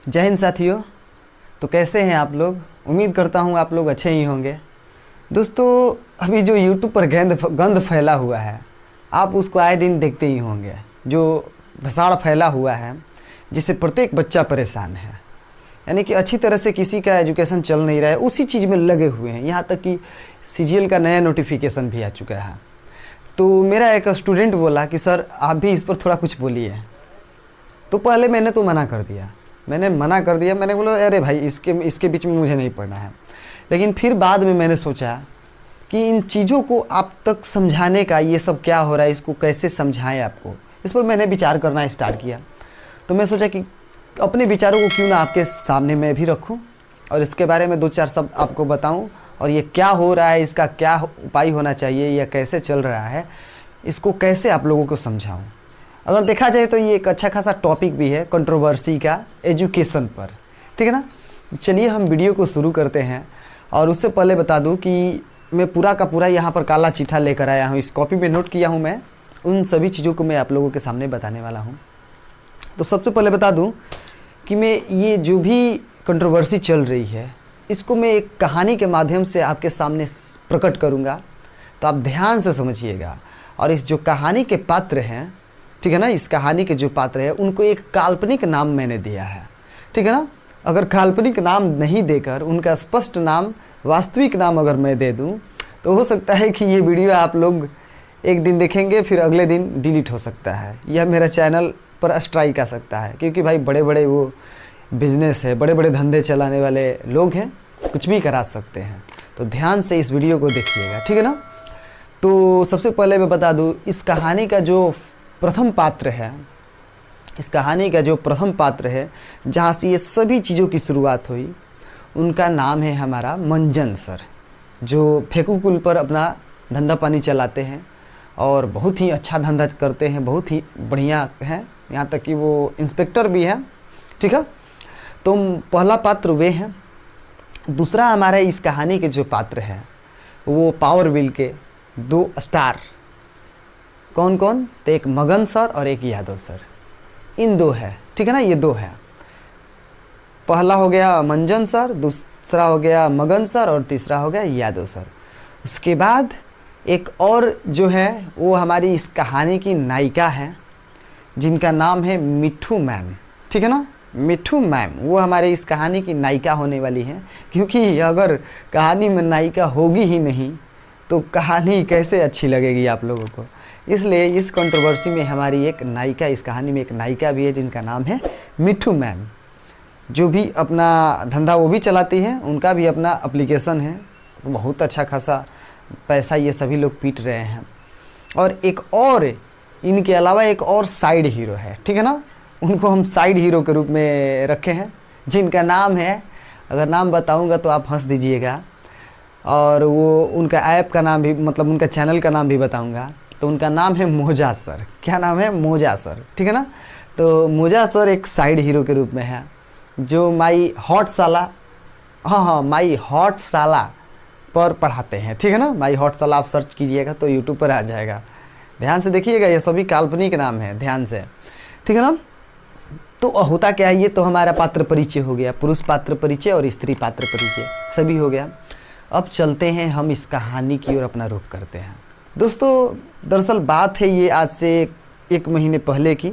जय हिंद साथियों। तो कैसे हैं आप लोग? उम्मीद करता हूँ आप लोग अच्छे ही होंगे। दोस्तों, अभी जो YouTube पर गंद फैला हुआ है, आप उसको आए दिन देखते ही होंगे। जो भसाड़ फैला हुआ है जिससे प्रत्येक बच्चा परेशान है, यानी कि अच्छी तरह से किसी का एजुकेशन चल नहीं रहा है, उसी चीज़ में लगे हुए हैं। यहाँ तक कि CGL का नया नोटिफिकेशन भी आ चुका है। तो मेरा एक स्टूडेंट बोला कि सर आप भी इस पर थोड़ा कुछ बोलिए। तो पहले मैंने तो मना कर दिया। मैंने बोला अरे भाई इसके बीच में मुझे नहीं पढ़ना है। लेकिन फिर बाद में मैंने सोचा कि इन चीज़ों को आप तक समझाने का, ये सब क्या हो रहा है, इसको कैसे समझाएं आपको, इस पर मैंने विचार करना स्टार्ट किया। तो मैं सोचा कि अपने विचारों को क्यों ना आपके सामने मैं भी रखूं और इसके बारे में 2-4 शब्द आपको बताऊं, और ये क्या हो रहा है, इसका क्या उपाय होना चाहिए, या कैसे चल रहा है, इसको कैसे आप लोगों को समझाऊं। अगर देखा जाए तो ये एक अच्छा खासा टॉपिक भी है कंट्रोवर्सी का, एजुकेशन पर। ठीक है ना? चलिए हम वीडियो को शुरू करते हैं। और उससे पहले बता दूं कि मैं पूरा का पूरा यहाँ पर काला चिट्ठा लेकर आया हूँ। इस कॉपी में नोट किया हूँ मैं, उन सभी चीज़ों को मैं आप लोगों के सामने बताने वाला हूँ। तो सबसे पहले बता दूँ कि मैं ये जो भी कंट्रोवर्सी चल रही है, इसको मैं एक कहानी के माध्यम से आपके सामने प्रकट करूँगा। तो आप ध्यान से समझिएगा। और इस जो कहानी के पात्र हैं, ठीक है ना, इस कहानी के जो पात्र हैं उनको एक काल्पनिक नाम मैंने दिया है। ठीक है ना? अगर काल्पनिक नाम नहीं देकर उनका स्पष्ट नाम, वास्तविक नाम अगर मैं दे दूं, तो हो सकता है कि ये वीडियो आप लोग एक दिन देखेंगे, फिर अगले दिन डिलीट हो सकता है, या मेरा चैनल पर स्ट्राइक आ सकता है। क्योंकि भाई बड़े बड़े वो बिजनेस है, बड़े बड़े धंधे चलाने वाले लोग हैं, कुछ भी करा सकते हैं। तो ध्यान से इस वीडियो को देखिएगा, ठीक है ना? तो सबसे पहले मैं बता दूँ, इस कहानी का जो प्रथम पात्र है, जहाँ से ये सभी चीज़ों की शुरुआत हुई, उनका नाम है हमारा मंजन सर, जो फेकुकुल पर अपना धंधा पानी चलाते हैं और बहुत ही अच्छा धंधा करते हैं, बहुत ही बढ़िया हैं। यहाँ तक कि वो इंस्पेक्टर भी हैं। ठीक है? तो पहला पात्र वे हैं। दूसरा हमारा इस कहानी के जो पात्र हैं वो पावर व्हील के 2 स्टार। कौन कौन? तो एक मगन सर और एक यादव सर, इन 2 है। ठीक है ना? ये 2 है। पहला हो गया मंजन सर, दूसरा हो गया मगन सर, और तीसरा हो गया यादव सर। उसके बाद एक और जो है वो हमारी इस कहानी की नायिका है, जिनका नाम है मिठू मैम। ठीक है ना? मिठू मैम वो हमारे इस कहानी की नायिका होने वाली हैं। क्योंकि अगर कहानी में नायिका होगी ही नहीं तो कहानी कैसे अच्छी लगेगी आप लोगों को। इसलिए इस कंट्रोवर्सी में हमारी एक नायिका, इस कहानी में एक नायिका भी है, जिनका नाम है मिठू मैम, जो भी अपना धंधा वो भी चलाती हैं। उनका भी अपना एप्लीकेशन है, बहुत अच्छा खासा पैसा ये सभी लोग पीट रहे हैं। और एक और, इनके अलावा एक और साइड हीरो है। ठीक है ना? उनको हम साइड हीरो के रूप में रखे हैं, जिनका नाम है, अगर नाम बताऊंगा तो आप हंस दीजिएगा, और वो उनका ऐप का नाम भी, मतलब उनका चैनल का नाम भी बताऊंगा। तो उनका नाम है मोजा सर। क्या नाम है? मोजा सर। ठीक है ना? तो मोजा सर एक साइड हीरो के रूप में है, जो माई हॉट साला, हाँ माई हॉट साला पर पढ़ाते हैं। ठीक है ना? माई हॉट साला आप सर्च कीजिएगा तो यूट्यूब पर आ जाएगा। ध्यान से देखिएगा, ये सभी काल्पनिक नाम है, ध्यान से। ठीक है ना? तो होता क्या है, ये तो हमारा पात्र परिचय हो गया, पुरुष पात्र परिचय और स्त्री पात्र परिचय सभी हो गया। अब चलते हैं हम इस कहानी की ओर अपना रुख करते हैं। दोस्तों, दरअसल बात है ये आज से 1 महीने पहले की।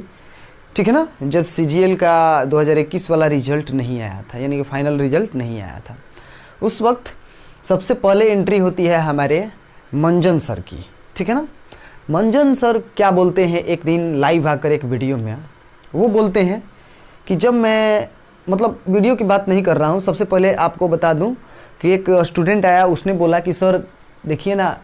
ठीक है ना? जब CGL का 2021 वाला रिजल्ट नहीं आया था, यानी कि फाइनल रिजल्ट नहीं आया था, उस वक्त सबसे पहले एंट्री होती है हमारे मंजन सर की। ठीक है ना? मंजन सर क्या बोलते हैं, एक दिन लाइव आकर एक वीडियो में वो बोलते हैं कि जब मैं, मतलब वीडियो की बात नहीं कर रहा हूँ, सबसे पहले आपको बता दूँ कि एक स्टूडेंट आया, उसने बोला कि सर देखिए ना,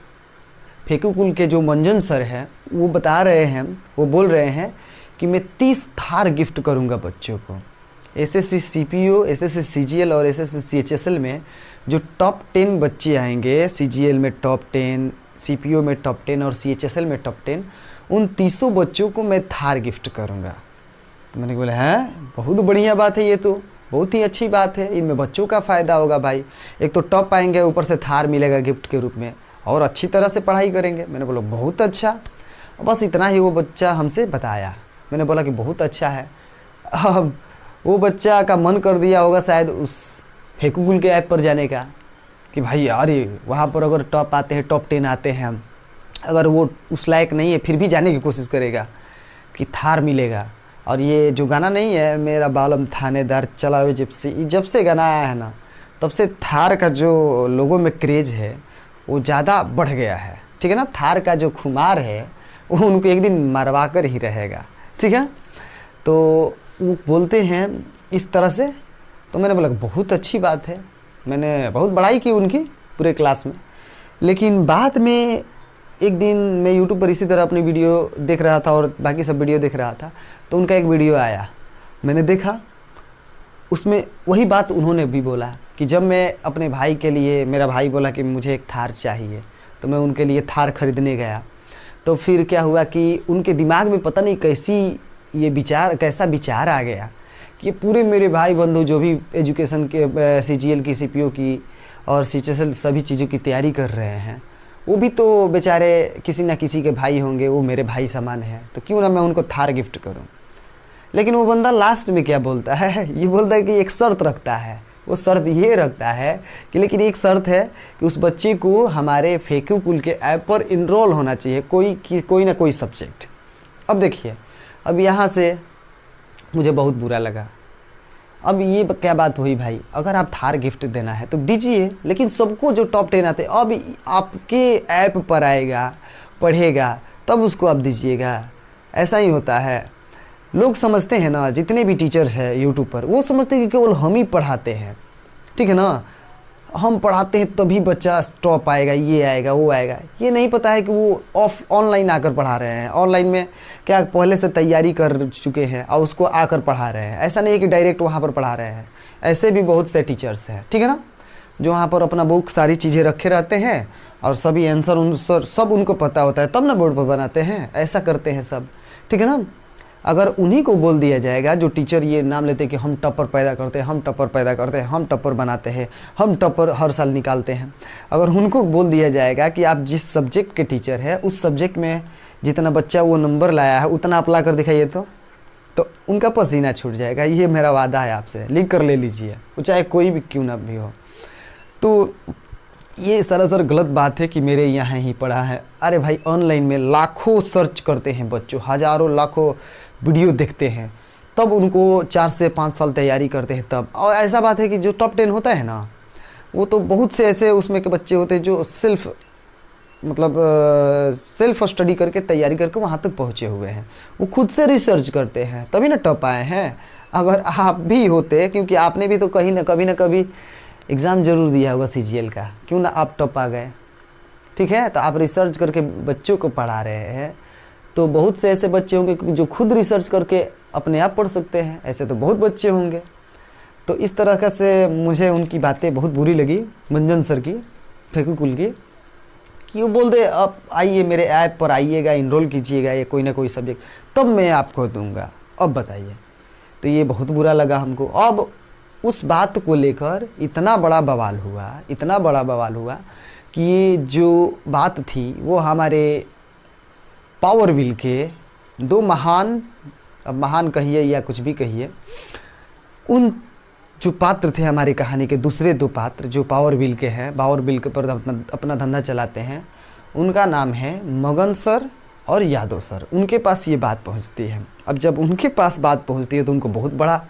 फेकुकुल के जो मंजन सर हैं वो बता रहे हैं, वो बोल रहे हैं कि मैं 30 थार गिफ्ट करूंगा बच्चों को। SSC CPO, SSC CGL और SSC CHSL में जो टॉप 10 बच्चे आएंगे, CGL में टॉप 10, CPO में टॉप 10 और CHSL में टॉप 10, उन 30 बच्चों को मैं थार गिफ्ट करूंगा। तो मैंने बोला हैं, बहुत बढ़िया बात है, ये तो बहुत ही अच्छी बात है, इनमें बच्चों का फ़ायदा होगा भाई। एक तो टॉप आएंगे, ऊपर से थार मिलेगा गिफ्ट के रूप में, और अच्छी तरह से पढ़ाई करेंगे। मैंने बोला बहुत अच्छा। बस इतना ही वो बच्चा हमसे बताया। मैंने बोला कि बहुत अच्छा है। अब वो बच्चा का मन कर दिया होगा शायद उस फेकुकुल के ऐप पर जाने का कि भाई यार ये वहाँ पर अगर टॉप आते हैं, टॉप 10 आते हैं हम, अगर वो उस लायक नहीं है फिर भी जाने की कोशिश करेगा कि थार मिलेगा। और ये जो गाना नहीं है, मेरा बालम थानेदार चला हुए, जब से गाना आया है ना, तब से थार का जो लोगों में क्रेज़ है वो ज़्यादा बढ़ गया है। ठीक है ना, थार का जो खुमार है वो उनको एक दिन मरवा कर ही रहेगा। ठीक है, तो वो बोलते हैं इस तरह से, तो मैंने बोला बहुत अच्छी बात है, मैंने बहुत बड़ाई की उनकी पूरे क्लास में। लेकिन बाद में एक दिन मैं यूट्यूब पर इसी तरह अपनी वीडियो देख रहा था और बाकी सब वीडियो देख रहा था, तो उनका एक वीडियो आया, मैंने देखा, उसमें वही बात उन्होंने भी बोला कि जब मैं अपने भाई के लिए, मेरा भाई बोला कि मुझे एक थार चाहिए, तो मैं उनके लिए थार खरीदने गया। तो फिर क्या हुआ कि उनके दिमाग में पता नहीं कैसा विचार आ गया कि पूरे मेरे भाई बंधु जो भी एजुकेशन के CGL की, CPO की और CHSL सभी चीज़ों की तैयारी कर रहे हैं, वो भी तो बेचारे किसी ना किसी के भाई होंगे, वो मेरे भाई समान है, तो क्यों ना मैं उनको थार गिफ्ट करूं। लेकिन वो बंदा लास्ट में क्या बोलता है, ये बोलता है कि एक शर्त रखता है। वो शर्त ये रखता है कि लेकिन एक शर्त है कि उस बच्चे को हमारे फेकुकुल के ऐप पर इनरोल होना चाहिए, कोई ना कोई सब्जेक्ट। अब देखिए, अब यहाँ से मुझे बहुत बुरा लगा। अब ये क्या बात हुई भाई, अगर आप थार गिफ्ट देना है तो दीजिए, लेकिन सबको जो टॉप 10 आते, अब आपके ऐप पर आएगा, पढ़ेगा, तब उसको आप दीजिएगा। ऐसा ही होता है। लोग समझते हैं ना, जितने भी टीचर्स हैं यूट्यूब पर, वो समझते हैं कि केवल हम ही पढ़ाते हैं। ठीक है ना, हम पढ़ाते हैं तभी बच्चा टॉप आएगा, ये आएगा, वो आएगा। ये नहीं पता है कि वो ऑनलाइन आकर पढ़ा रहे हैं, ऑनलाइन में क्या पहले से तैयारी कर चुके हैं और उसको आकर पढ़ा रहे हैं। ऐसा नहीं है कि डायरेक्ट वहाँ पर पढ़ा रहे हैं। ऐसे भी बहुत से टीचर्स हैं, ठीक है ना, जो वहाँ पर अपना बुक सारी चीज़ें रखे रहते हैं और सभी आंसर सब उनको पता होता है, तब ना बोर्ड पर बनाते हैं। ऐसा करते हैं सब, ठीक है ना। अगर उन्हीं को बोल दिया जाएगा, जो टीचर ये नाम लेते हैं कि हम टॉपर पैदा करते हैं, हम टॉपर पैदा करते हैं, हम टॉपर बनाते हैं, हम टॉपर हर साल निकालते हैं, अगर उनको बोल दिया जाएगा कि आप जिस सब्जेक्ट के टीचर हैं, उस सब्जेक्ट में जितना बच्चा वो नंबर लाया है उतना आप ला कर दिखाइए, तो उनका पसीना छूट जाएगा। ये मेरा वादा है आपसे, लिख कर ले लीजिए, वो चाहे कोई भी क्यों ना भी हो। तो ये सरासर गलत बात है कि मेरे यहाँ ही पढ़ा है। अरे भाई, ऑनलाइन में लाखों सर्च करते हैं बच्चों, हज़ारों लाखों वीडियो देखते हैं, तब उनको 4 से 5 साल तैयारी करते हैं तब। और ऐसा बात है कि जो टॉप 10 होता है ना, वो तो बहुत से ऐसे उसमें के बच्चे होते हैं जो सेल्फ स्टडी करके तैयारी करके वहाँ तक पहुँचे हुए हैं। वो खुद से रिसर्च करते हैं तभी ना टॉप आए हैं। अगर आप भी होते, क्योंकि आपने भी तो कहीं ना कभी एग्ज़ाम ज़रूर दिया होगा CGL का, क्यों ना आप टॉप आ गए, ठीक है। तो आप रिसर्च करके बच्चों को पढ़ा रहे हैं, तो बहुत से ऐसे बच्चे होंगे जो खुद रिसर्च करके अपने आप पढ़ सकते हैं, ऐसे तो बहुत बच्चे होंगे। तो इस तरह का से मुझे उनकी बातें बहुत बुरी लगी, मंजन सर की, फेकुकुल की, कि वो बोल दे अब आइए मेरे ऐप पर आइएगा, इनरोल कीजिएगा ये कोई ना कोई सब्जेक्ट, तब मैं आपको दूंगा। अब बताइए, तो ये बहुत बुरा लगा हमको। अब उस बात को लेकर इतना बड़ा बवाल हुआ कि ये जो बात थी वो हमारे पावर व्हील के 2 महान कहिए या कुछ भी कहिए, उन जो पात्र थे हमारी कहानी के, दूसरे 2 पात्र जो पावर व्हील के हैं, पावर व्हील के पर अपना धंधा चलाते हैं, उनका नाम है मगन सर और यादव सर। उनके पास ये बात पहुंचती है। अब जब उनके पास बात पहुंचती है तो उनको बहुत बड़ा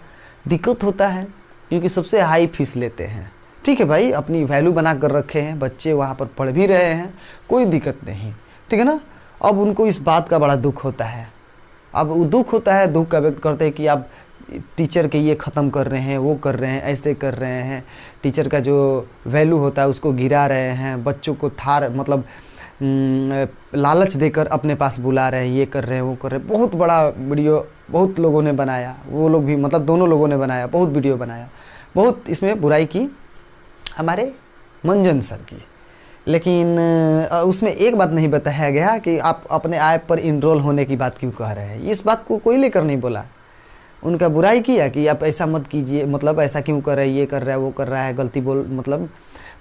दिक्कत होता है, क्योंकि सबसे हाई फीस लेते हैं। ठीक है भाई, अपनी वैल्यू बना कर रखे हैं, बच्चे वहाँ पर पढ़ भी रहे हैं, कोई दिक्कत नहीं, ठीक है ना। अब उनको इस बात का बड़ा दुख होता है। अब वो दुख का व्यक्त करते हैं कि आप टीचर के ये ख़त्म कर रहे हैं, वो कर रहे हैं, ऐसे कर रहे हैं, टीचर का जो वैल्यू होता है उसको गिरा रहे हैं, बच्चों को लालच देकर अपने पास बुला रहे हैं, ये कर रहे हैं, वो कर रहे हैं। बहुत बड़ा वीडियो बहुत लोगों ने बनाया, वो लोग भी दोनों लोगों ने बनाया, बहुत वीडियो बनाया, बहुत इसमें बुराई की हमारे मंजन सर की। लेकिन उसमें एक बात नहीं बताया गया कि आप अपने ऐप पर इनरोल होने की बात क्यों कह रहे हैं। इस बात को कोई लेकर नहीं बोला, उनका बुराई किया कि आप ऐसा मत कीजिए, ऐसा क्यों कर रहे हैं, ये कर रहा है, वो कर रहा है, गलती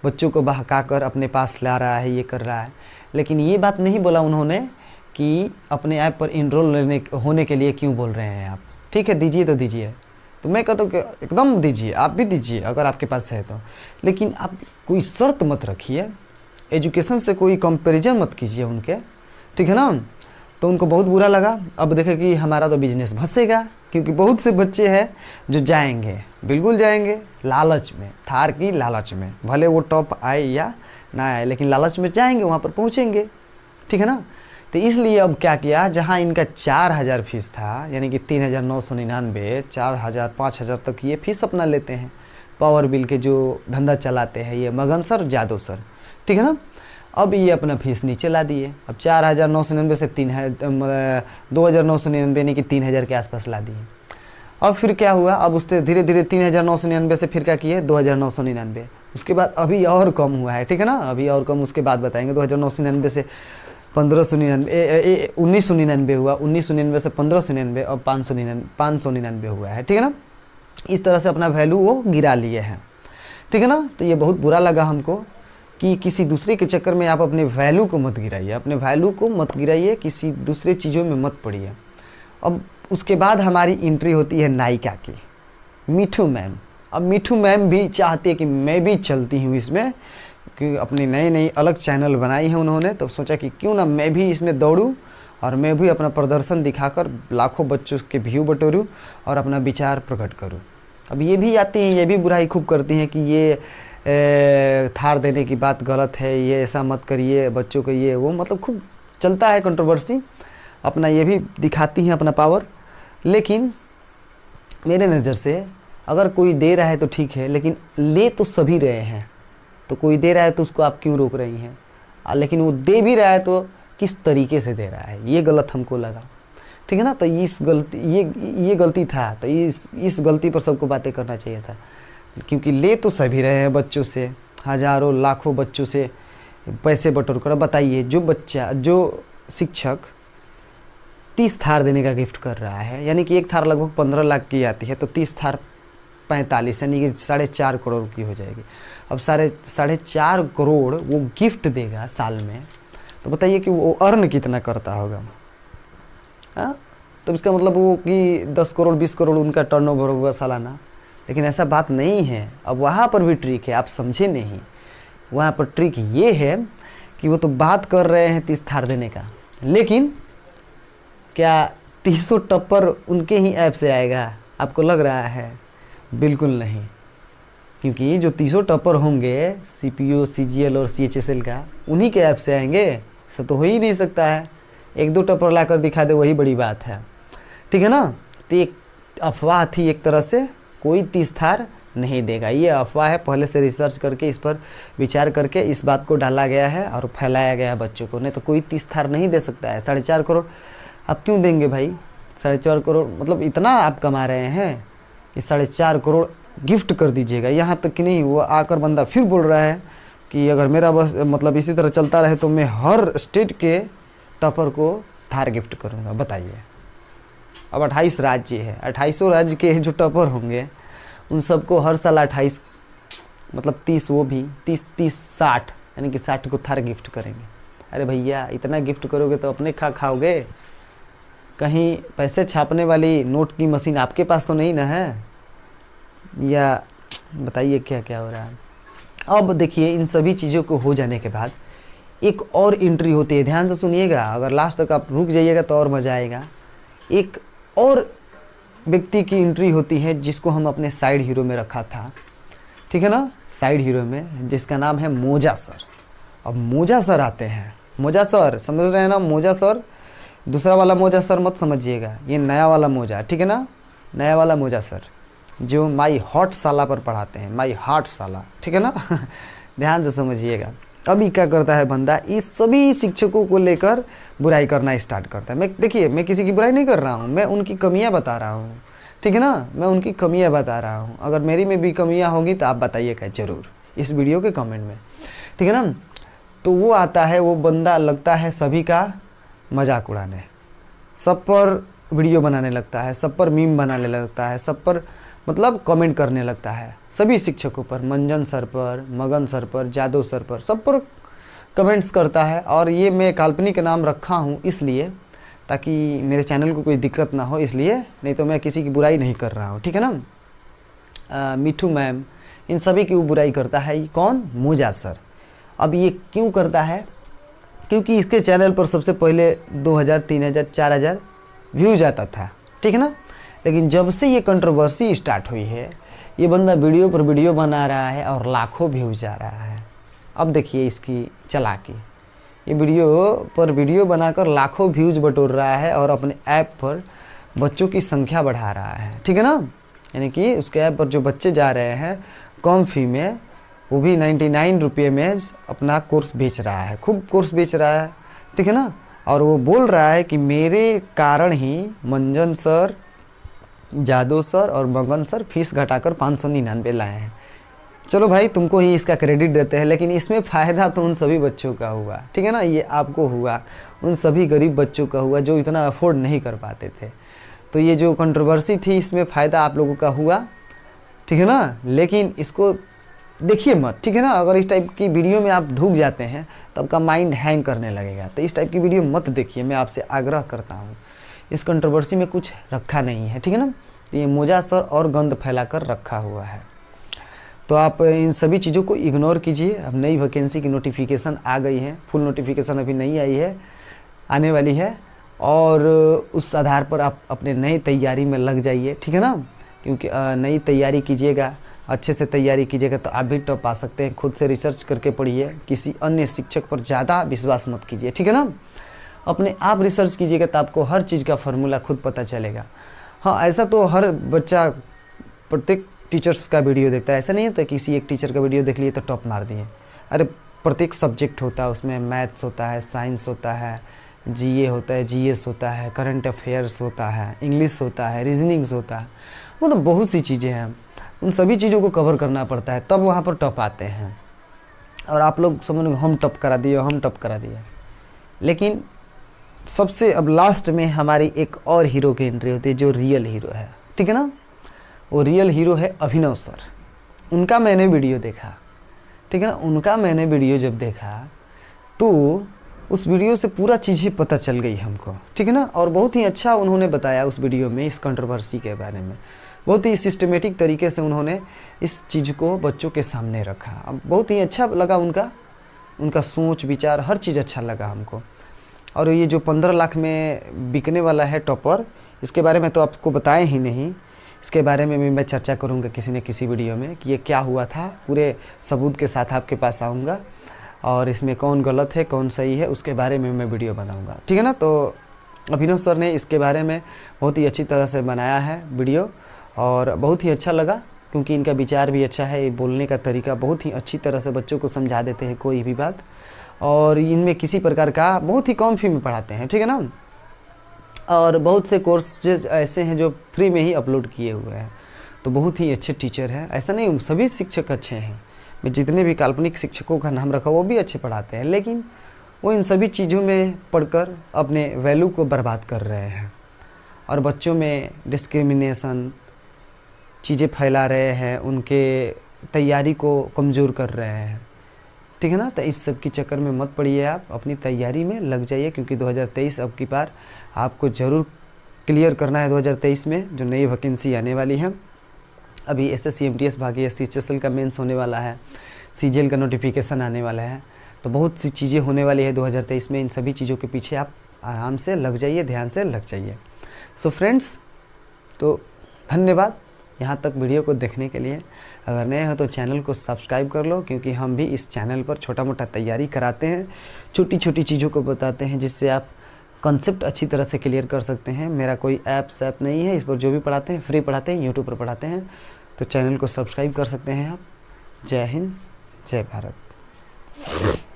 बच्चों को बहका कर अपने पास ला रहा है, ये कर रहा है। लेकिन ये बात नहीं बोला उन्होंने कि अपने ऐप पर इनरोल होने के लिए क्यों बोल रहे हैं आप। ठीक है, दीजिए तो दीजिए, तो मैं कहता हूँ कि एकदम दीजिए, आप भी दीजिए अगर आपके पास है तो, लेकिन आप कोई शर्त मत रखिए, एजुकेशन से कोई कंपैरिजन मत कीजिए उनके, ठीक है ना। तो उनको बहुत बुरा लगा। अब देखे कि हमारा तो बिजनेस फंसेगा, क्योंकि बहुत से बच्चे हैं जो जाएंगे, बिल्कुल जाएंगे लालच में, थार की लालच में, भले वो टॉप आए या ना आए, लेकिन लालच में जाएंगे, वहाँ पर पहुँचेंगे, ठीक है ना। तो इसलिए अब क्या किया, जहाँ इनका 4000 फीस था, यानी कि 3999, 4000, 5000 तक ये फीस अपना लेते हैं पावर बिल के जो धंधा चलाते हैं ये मगन सर, जादव सर, ठीक है ना। अब ये अपना फीस नीचे ला दिए, अब 4999 से 2999 यानी कि 3000 के आसपास ला दिए। अब फिर क्या हुआ, अब उससे धीरे धीरे 3999 से फिर क्या किए 2999, उसके बाद अभी और कम हुआ है, ठीक है ना, अभी और कम उसके बाद बताएंगे। 2999 से 1599, 1999 हुआ, 1999 से 1599 और 599 हुआ है, ठीक है ना। इस तरह से अपना वैल्यू वो गिरा लिए हैं, ठीक है ना। तो ये बहुत बुरा लगा हमको कि किसी दूसरे के चक्कर में आप अपने वैल्यू को मत गिराइए, अपने वैल्यू को मत गिराइए, किसी दूसरे चीज़ों में मत पड़िए। अब उसके बाद हमारी एंट्री होती है नायिका की, मिठू मैम। अब मिठू मैम भी चाहती है कि मैं भी चलती हूँ इसमें, कि अपनी नई नई अलग चैनल बनाई है उन्होंने, तो सोचा कि क्यों ना मैं भी इसमें दौड़ूं और मैं भी अपना प्रदर्शन दिखाकर लाखों बच्चों के व्यू बटोरूं और अपना विचार प्रकट करूं। अब ये भी आती हैं, ये भी बुराई खूब करती हैं कि ये थार देने की बात गलत है, ये ऐसा मत करिए बच्चों को, ये वो, मतलब खूब चलता है कंट्रोवर्सी, अपना ये भी दिखाती हैं अपना पावर। लेकिन मेरे नज़र से अगर कोई दे रहा है तो ठीक है, लेकिन ले तो सभी रहे हैं, तो कोई दे रहा है तो उसको आप क्यों रोक रही हैं, लेकिन वो दे भी रहा है तो किस तरीके से दे रहा है, ये गलत हमको लगा, ठीक है ना। तो ये गलती था, तो इस गलती पर सबको बातें करना चाहिए था, क्योंकि ले तो सभी रहे हैं बच्चों से, हज़ारों लाखों बच्चों से पैसे बटोर कर। बताइए, जो शिक्षक 30 थार देने का गिफ्ट कर रहा है, यानी कि एक थार लगभग 15 लाख की आती है, तो 30 थार 45, यानी कि 4.5 करोड़ की हो जाएगी। अब 4.5 करोड़ वो गिफ्ट देगा साल में, तो बताइए कि वो अर्न कितना करता होगा। हाँ, तो इसका मतलब वो कि 10 करोड़ 20 करोड़ उनका टर्नओवर होगा सालाना, लेकिन ऐसा बात नहीं है। अब वहाँ पर भी ट्रिक है, आप समझे नहीं, वहाँ पर ट्रिक ये है कि वो तो बात कर रहे हैं 30 थार देने का, लेकिन क्या 300 टप्पर उनके ही ऐप से आएगा, आपको लग रहा है? बिल्कुल नहीं, क्योंकि जो 300 टॉपर होंगे CPO, CGL और CHSL का, उन्हीं के ऐप से आएंगे, ऐसा तो हो ही नहीं सकता है। 1-2 टॉपर लाकर दिखा दे, वही बड़ी बात है, ठीक है ना। तो एक अफवाह थी एक तरह से, कोई 30 थार नहीं देगा, ये अफवाह है, पहले से रिसर्च करके इस पर विचार करके इस बात को डाला गया है और फैलाया गया है बच्चों को, नहीं तो कोई 30 थार नहीं दे सकता है। 4.5 करोड़ आप क्यों देंगे भाई? 4.5 करोड़ मतलब इतना आप कमा रहे हैं कि 4.5 करोड़ गिफ्ट कर दीजिएगा। यहाँ तक कि नहीं, वो आकर बंदा फिर बोल रहा है कि अगर मेरा बस मतलब इसी तरह चलता रहे तो मैं हर स्टेट के टॉपर को थार गिफ्ट करूँगा। बताइए, अब 28 राज्य है, 28 राज्य के जो टॉपर होंगे उन सबको हर साल 28 मतलब 30, वो भी 30 60, यानी कि 60 को थार गिफ्ट करेंगे। अरे भैया, इतना गिफ्ट करोगे तो अपने खाओगे, कहीं पैसे छापने वाली नोट की मशीन आपके पास तो नहीं ना है? या बताइए क्या क्या हो रहा है। अब देखिए, इन सभी चीज़ों को हो जाने के बाद एक और एंट्री होती है, ध्यान से सुनिएगा, अगर लास्ट तक आप रुक जाइएगा तो और मज़ा आएगा। एक और व्यक्ति की एंट्री होती है जिसको हम अपने साइड हीरो में रखा था, ठीक है ना, साइड हीरो में, जिसका नाम है मोजा सर। अब मोजा सर आते हैं, मोजा सर समझ रहे हैं ना, मोजा सर, दूसरा वाला मोजा सर मत समझिएगा, ये नया वाला मोजा, ठीक है ना, नया वाला मोजा सर जो माई हॉट साला पर पढ़ाते हैं, माई हॉट साला, ठीक है ना ध्यान से समझिएगा। अभी क्या करता है बंदा, इस सभी शिक्षकों को लेकर बुराई करना स्टार्ट करता है। मैं किसी की बुराई नहीं कर रहा हूँ, मैं उनकी कमियाँ बता रहा हूँ, ठीक है ना, मैं उनकी कमियाँ बता रहा हूँ। अगर मेरी में भी कमियाँ होगी तो आप बताइएगा ज़रूर इस वीडियो के कमेंट में, ठीक है ना। तो वो आता है, वो बंदा लगता है सभी का मजाक उड़ाने, सब पर वीडियो बनाने लगता है, सब पर मीम बनाने लगता है, सब पर मतलब कमेंट करने लगता है, सभी शिक्षकों पर, मंजन सर पर, मगन सर पर, जादव सर पर, सब पर कमेंट्स करता है। और ये मैं काल्पनिक नाम रखा हूँ इसलिए ताकि मेरे चैनल को कोई दिक्कत ना हो, इसलिए, नहीं तो मैं किसी की बुराई नहीं कर रहा हूँ, ठीक है ना। मिठू मैम, इन सभी की वो बुराई करता है। कौन? मोजा सर। अब ये क्यों करता है? क्योंकि इसके चैनल पर सबसे पहले 2000, 3000, 4000 व्यूज आता था, ठीक है ना। लेकिन जब से ये कंट्रोवर्सी स्टार्ट हुई है, ये बंदा वीडियो पर वीडियो बना रहा है और लाखों व्यूज आ रहा है। अब देखिए इसकी चालाकी, ये वीडियो पर वीडियो बनाकर लाखों व्यूज बटोर रहा है और अपने ऐप पर बच्चों की संख्या बढ़ा रहा है, ठीक है ना। यानी कि उसके ऐप पर जो बच्चे जा रहे हैं कम फी में, वो भी 99 रुपये में अपना कोर्स बेच रहा है, खूब कोर्स बेच रहा है, ठीक है ना। और वो बोल रहा है कि मेरे कारण ही मंजन सर, जादव सर और मगन सर फीस घटाकर 599 लाए हैं। चलो भाई, तुमको ही इसका क्रेडिट देते हैं, लेकिन इसमें फ़ायदा तो उन सभी बच्चों का हुआ, ठीक है ना। ये आपको हुआ, उन सभी गरीब बच्चों का हुआ जो इतना अफोर्ड नहीं कर पाते थे। तो ये जो कंट्रोवर्सी थी, इसमें फ़ायदा आप लोगों का हुआ, ठीक है ना। लेकिन इसको देखिए मत, ठीक है ना। अगर इस टाइप की वीडियो में आप ढूक जाते हैं तो आपका माइंड हैंग करने लगेगा। तो इस टाइप की वीडियो मत देखिए, मैं आपसे आग्रह करता हूँ। इस कंट्रोवर्सी में कुछ रखा नहीं है, ठीक है ना। तो ये मोजा सर और गंद फैला कर रखा हुआ है। तो आप इन सभी चीज़ों को इग्नोर कीजिए। अब नई वैकेंसी की नोटिफिकेशन आ गई है, फुल नोटिफिकेशन अभी नहीं आई है, आने वाली है। और उस आधार पर आप अपने नई तैयारी में लग जाइए, ठीक है ना। क्योंकि नई तैयारी कीजिएगा, अच्छे से तैयारी कीजिएगा तो आप भी टॉप आ सकते हैं। खुद से रिसर्च करके पढ़िए, किसी अन्य शिक्षक पर ज़्यादा विश्वास मत कीजिए, ठीक है ना। अपने आप रिसर्च कीजिएगा तो आपको हर चीज़ का फार्मूला खुद पता चलेगा। हाँ, ऐसा तो हर बच्चा प्रत्येक टीचर्स का वीडियो देखता है, ऐसा नहीं होता किसी एक टीचर का वीडियो देख लिए तो टॉप मार दिए। अरे प्रत्येक सब्जेक्ट होता है, उसमें मैथ्स होता है, साइंस होता है, जीए होता है, जीएस होता है, करंट अफेयर्स होता है, इंग्लिश होता है, रीजनिंग्स होता है, मतलब बहुत सी चीज़ें हैं। उन सभी चीज़ों को कवर करना पड़ता है, तब वहाँ पर टॉप आते हैं। और आप लोग समझ हम टॉप करा दिए, हम टॉप करा दिए। लेकिन सबसे अब लास्ट में हमारी एक और हीरो की एंट्री होती है, जो रियल हीरो है, ठीक है ना। वो रियल हीरो है अभिनव सर। उनका मैंने वीडियो देखा, ठीक है ना। उनका मैंने वीडियो जब देखा तो उस वीडियो से पूरा चीज़ें पता चल गई हमको, ठीक है ना। और बहुत ही अच्छा उन्होंने बताया उस वीडियो में इस कंट्रोवर्सी के बारे में। बहुत ही सिस्टमेटिक तरीके से उन्होंने इस चीज़ को बच्चों के सामने रखा। अब बहुत ही अच्छा लगा उनका सोच विचार, हर चीज़ अच्छा लगा हमको। और ये जो 15 लाख में बिकने वाला है टॉपर, इसके बारे में तो आपको बताएं ही नहीं। इसके बारे में भी मैं चर्चा करूंगा किसी न किसी वीडियो में कि ये क्या हुआ था, पूरे सबूत के साथ आपके पास आऊँगा। और इसमें कौन गलत है कौन सही है उसके बारे में मैं वीडियो बनाऊंगा, ठीक है ना। तो अभिनव सर ने इसके बारे में बहुत ही अच्छी तरह से बनाया है वीडियो, और बहुत ही अच्छा लगा क्योंकि इनका विचार भी अच्छा है। बोलने का तरीका बहुत ही अच्छी तरह से बच्चों को समझा देते हैं कोई भी बात। और इनमें किसी प्रकार का बहुत ही कम फी में पढ़ाते हैं, ठीक है ना। और बहुत से कोर्सेज ऐसे हैं जो फ्री में ही अपलोड किए हुए हैं। तो बहुत ही अच्छे टीचर हैं, ऐसा नहीं सभी शिक्षक अच्छे हैं। मैं जितने भी काल्पनिक शिक्षकों का नाम रखा वो भी अच्छे पढ़ाते हैं, लेकिन वो इन सभी चीज़ों में पढ़कर अपने वैल्यू को बर्बाद कर रहे हैं और बच्चों में डिस्क्रिमिनेशन चीज़ें फैला रहे हैं, उनके तैयारी को कमज़ोर कर रहे हैं, ठीक है ना। तो इस सब की चक्कर में मत पड़िए, आप अपनी तैयारी में लग जाइए क्योंकि 2023 अब की बार आपको ज़रूर क्लियर करना है। 2023 में जो नई वैकेंसी आने वाली है, अभी एसएससी एमटीएस भागी एसएससी का मेंस होने वाला है, सीजीएल का नोटिफिकेशन आने वाला है। तो बहुत सी चीज़ें होने वाली है 2023 में। इन सभी चीज़ों के पीछे आप आराम से लग जाइए, ध्यान से लग जाइए। सो फ्रेंड्स, तो धन्यवाद यहाँ तक वीडियो को देखने के लिए। अगर नए हो तो चैनल को सब्सक्राइब कर लो क्योंकि हम भी इस चैनल पर छोटा मोटा तैयारी कराते हैं, छोटी छोटी चीज़ों को बताते हैं जिससे आप कॉन्सेप्ट अच्छी तरह से क्लियर कर सकते हैं। मेरा कोई ऐप नहीं है, इस पर जो भी पढ़ाते हैं फ्री पढ़ाते हैं, यूट्यूब पर पढ़ाते हैं। तो चैनल को सब्सक्राइब कर सकते हैं आप। जय हिंद, जय भारत।